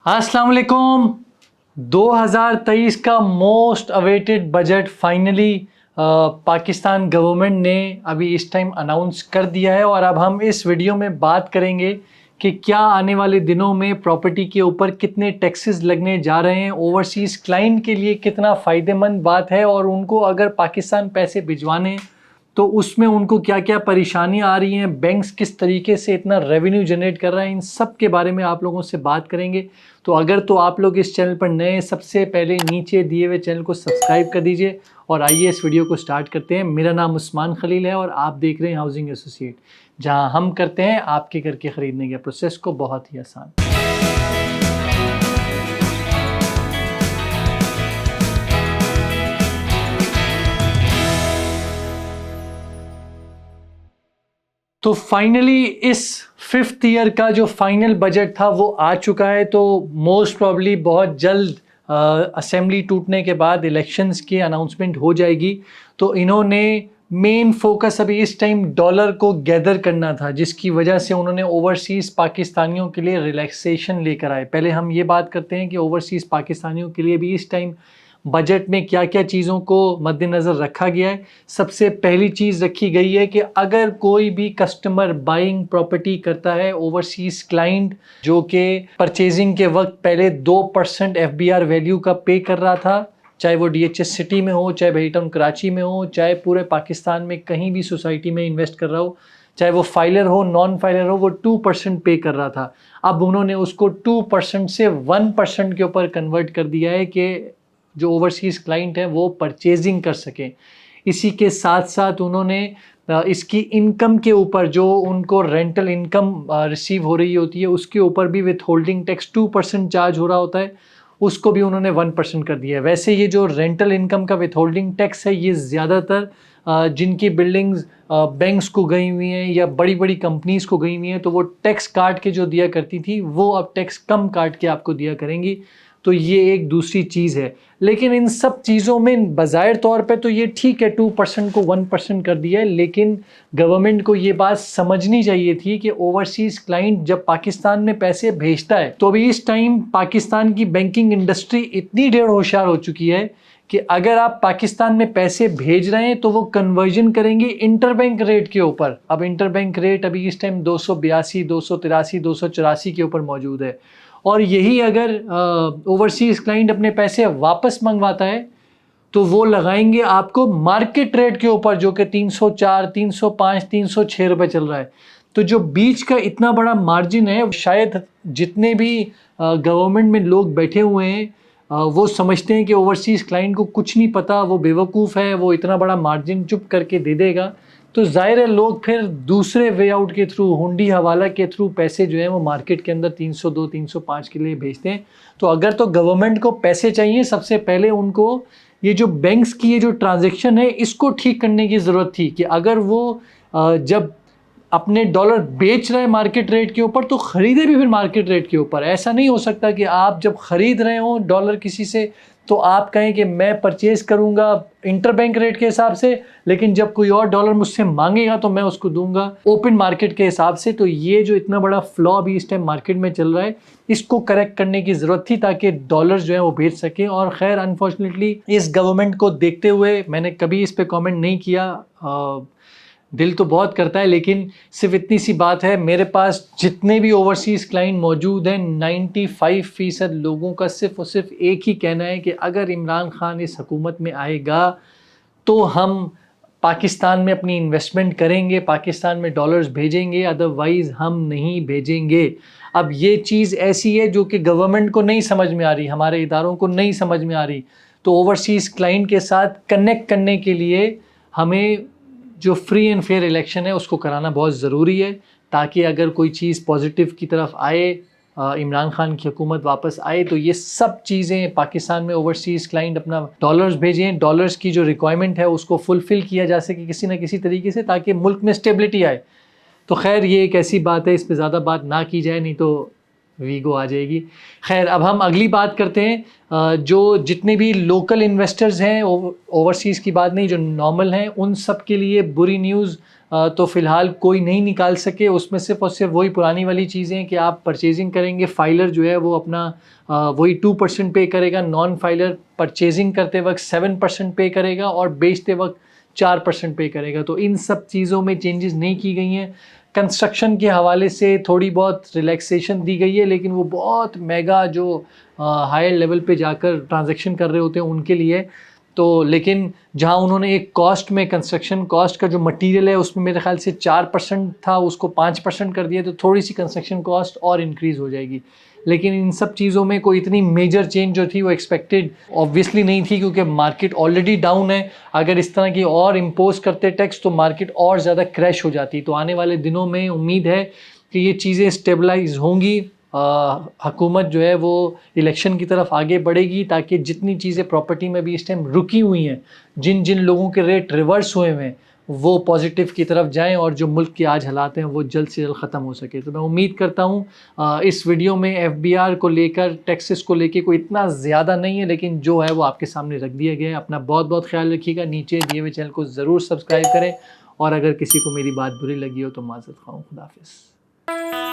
अस्सलाम वालेकुम। 2023 का most awaited budget finally Pakistan government ने अभी इस टाइम अनाउंस कर दिया है और अब हम इस वीडियो में बात करेंगे कि क्या आने वाले दिनों में प्रॉपर्टी के ऊपर कितने टैक्सेस लगने जा रहे हैं, ओवरसीज़ क्लाइंट के लिए कितना फ़ायदेमंद बात है और उनको अगर पाकिस्तान पैसे भिजवाने तो उसमें उनको क्या क्या परेशानियां आ रही हैं, बैंक्स किस तरीके से इतना रेवेन्यू जनरेट कर रहा है, इन सब के बारे में आप लोगों से बात करेंगे। तो अगर तो आप लोग इस चैनल पर नए, सबसे पहले नीचे दिए हुए चैनल को सब्सक्राइब कर दीजिए और आइए इस वीडियो को स्टार्ट करते हैं। मेरा नाम उस्मान खलील है और आप देख रहे हैं हाउसिंग एसोसिएट, जहां हम करते हैं आपके घर के ख़रीदने के प्रोसेस को बहुत ही आसान। तो फाइनली इस 5th ईयर का जो फाइनल बजट था वो आ चुका है। तो मोस्ट प्रॉब्ली बहुत जल्द असेंबली टूटने के बाद इलेक्शंस की अनाउंसमेंट हो जाएगी। तो इन्होंने मेन फोकस अभी इस टाइम डॉलर को गैदर करना था, जिसकी वजह से उन्होंने ओवरसीज़ पाकिस्तानियों के लिए रिलैक्सेशन लेकर आए। पहले हम ये बात करते हैं कि ओवरसीज़ पाकिस्तानियों के लिए भी इस टाइम बजट में क्या क्या चीज़ों को मद्देनज़र रखा गया है। सबसे पहली चीज़ रखी गई है कि अगर कोई भी कस्टमर बाइंग प्रॉपर्टी करता है, ओवरसीज़ क्लाइंट जो कि परचेजिंग के वक्त पहले 2% FBR वैल्यू का पे कर रहा था, चाहे वो DHS सिटी में हो, चाहे बही टाउन कराची में हो, चाहे पूरे पाकिस्तान में कहीं भी सोसाइटी में इन्वेस्ट कर रहा हो, चाहे वो फाइलर हो नॉन फाइलर हो, वो 2% पे कर रहा था। अब उन्होंने उसको 2% से 1% के ऊपर कन्वर्ट कर दिया है कि जो ओवरसीज़ क्लाइंट है वो परचेजिंग कर सकें। इसी के साथ साथ उन्होंने इसकी इनकम के ऊपर जो उनको रेंटल इनकम रिसीव हो रही होती है उसके ऊपर भी विथ होल्डिंग टैक्स 2% चार्ज हो रहा होता है, उसको भी उन्होंने 1% कर दिया है। वैसे ये जो रेंटल इनकम का विथ होल्डिंग टैक्स है ये ज़्यादातर जिनकी बिल्डिंग्स बैंक्स को गई हुई हैं या बड़ी बड़ी कंपनीज़ को गई हुई हैं तो वो टैक्स काट के जो दिया करती थी वो अब टैक्स कम काट के आपको दिया करेंगी। तो ये एक दूसरी चीज़ है। लेकिन इन सब चीज़ों में बज़ाहिर तौर पे तो ये ठीक है, 2% को 1% कर दिया है, लेकिन गवर्नमेंट को ये बात समझनी चाहिए थी कि ओवरसीज़ क्लाइंट जब पाकिस्तान में पैसे भेजता है तो अभी इस टाइम पाकिस्तान की बैंकिंग इंडस्ट्री इतनी ढेर होशियार हो चुकी है कि अगर आप पाकिस्तान में पैसे भेज रहे हैं तो वो कन्वर्जन करेंगे इंटरबैंक रेट के ऊपर। अब इंटरबैंक रेट अभी इस टाइम 282, 283, 284 के ऊपर मौजूद है और यही अगर ओवरसीज़ क्लाइंट अपने पैसे वापस मंगवाता है तो वो लगाएंगे आपको मार्केट रेट के ऊपर जो कि 304, 305, 306 रुपये चल रहा है। तो जो बीच का इतना बड़ा मार्जिन है, शायद जितने भी गवर्नमेंट में लोग बैठे हुए हैं वो समझते हैं कि ओवरसीज़ क्लाइंट को कुछ नहीं पता, वो बेवकूफ़ है, वो इतना बड़ा मार्जिन चुप करके दे देगा। तो ज़ाहिर है लोग फिर दूसरे वे आउट के थ्रू, हुंडी हवाला के थ्रू पैसे जो है वो मार्केट के अंदर 302, 305 के लिए भेजते हैं। तो अगर तो गवर्नमेंट को पैसे चाहिए, सबसे पहले उनको ये जो बैंक्स की ये जो ट्रांजैक्शन है इसको ठीक करने की ज़रूरत थी कि अगर वो जब अपने डॉलर बेच रहे हैं मार्केट रेट के ऊपर तो ख़रीदे भी फिर मार्केट रेट के ऊपर। ऐसा नहीं हो सकता कि आप जब ख़रीद रहे हो डॉलर किसी से तो आप कहें कि मैं परचेज़ करूंगा इंटरबैंक रेट के हिसाब से, लेकिन जब कोई और डॉलर मुझसे मांगेगा तो मैं उसको दूंगा ओपन मार्केट के हिसाब से। तो ये जो इतना बड़ा फ्लॉ अभी इस टाइम मार्केट में चल रहा है इसको करेक्ट करने की ज़रूरत थी ताकि डॉलर जो है वो भेज सकें। और खैर अनफॉर्चुनेटली इस गवर्नमेंट को देखते हुए मैंने कभी इस पर कॉमेंट नहीं किया, दिल तो बहुत करता है, लेकिन सिर्फ इतनी सी बात है, मेरे पास जितने भी ओवरसीज़ क्लाइंट मौजूद हैं 95% लोगों का सिर्फ और सिर्फ एक ही कहना है कि अगर इमरान खान इस हुकूमत में आएगा तो हम पाकिस्तान में अपनी इन्वेस्टमेंट करेंगे, पाकिस्तान में डॉलर्स भेजेंगे, अदरवाइज़ हम नहीं भेजेंगे। अब ये चीज़ ऐसी है जो कि गवर्नमेंट को नहीं समझ में आ रही, हमारे इदारों को नहीं समझ में आ रही। तो ओवरसीज़ क्लाइंट के साथ कनेक्ट करने के लिए हमें जो फ्री एंड फेयर इलेक्शन है उसको कराना बहुत ज़रूरी है ताकि अगर कोई चीज़ पॉजिटिव की तरफ आए, इमरान खान की हुकूमत वापस आए, तो ये सब चीज़ें पाकिस्तान में ओवरसीज़ क्लाइंट अपना डॉलर्स भेजें, डॉलर्स की जो रिक्वायरमेंट है उसको फुलफ़िल किया जा सके किसी न किसी तरीके से ताकि मुल्क में स्टेबिलिटी आए। तो खैर ये एक ऐसी बात है, इस पर ज़्यादा बात ना की जाए, नहीं तो वीगो आ जाएगी। खैर, अब हम अगली बात करते हैं। जो जितने भी लोकल इन्वेस्टर्स हैं, ओवरसीज़ की बात नहीं, जो नॉर्मल हैं, उन सब के लिए बुरी न्यूज़ तो फ़िलहाल कोई नहीं निकाल सके। उसमें सिर्फ और सिर्फ वही पुरानी वाली चीज़ें हैं कि आप परचेजिंग करेंगे, फाइलर जो है वो अपना वही 2% पे करेगा, नॉन फाइलर परचेजिंग करते वक्त 7% पे करेगा और बेचते वक्त 4% पे करेगा। तो इन सब चीज़ों में चेंजेस नहीं की गई हैं। कंस्ट्रक्शन के हवाले से थोड़ी बहुत रिलैक्सेशन दी गई है, लेकिन वो बहुत मेगा जो हायर लेवल पे जाकर ट्रांजैक्शन कर रहे होते हैं उनके लिए। तो लेकिन जहाँ उन्होंने एक कॉस्ट में, कंस्ट्रक्शन कॉस्ट का जो मटेरियल है उसमें मेरे ख्याल से 4% था, उसको 5% कर दिया, तो थोड़ी सी कंस्ट्रक्शन कॉस्ट और इंक्रीज़ हो जाएगी। लेकिन इन सब चीज़ों में कोई इतनी मेजर चेंज जो थी वो एक्सपेक्टेड ऑब्वियसली नहीं थी, क्योंकि मार्केट ऑलरेडी डाउन है। अगर इस तरह की और इम्पोज करते टैक्स तो मार्केट और ज़्यादा क्रैश हो जाती। तो आने वाले दिनों में उम्मीद है कि ये चीज़ें स्टेबलाइज होंगी। हुकूमत जो है वो इलेक्शन की तरफ आगे बढ़ेगी, ताकि जितनी चीज़ें प्रॉपर्टी में भी इस टाइम रुकी हुई हैं, जिन जिन लोगों के रेट रिवर्स हुए हैं, वो पॉजिटिव की तरफ जाएं और जो मुल्क के आज हालात हैं वो जल्द से जल्द ख़त्म हो सके। तो मैं उम्मीद करता हूँ इस वीडियो में FBR को लेकर, टैक्सेस को लेकर कोई इतना ज़्यादा नहीं है, लेकिन जो है वो आपके सामने रख दिया गया है। अपना बहुत बहुत ख्याल रखिएगा। नीचे दिए हुए चैनल को ज़रूर सब्सक्राइब करें, और अगर किसी को मेरी बात बुरी लगी हो तो माज़रत ख़्वाह। खुदा हाफ़िज़।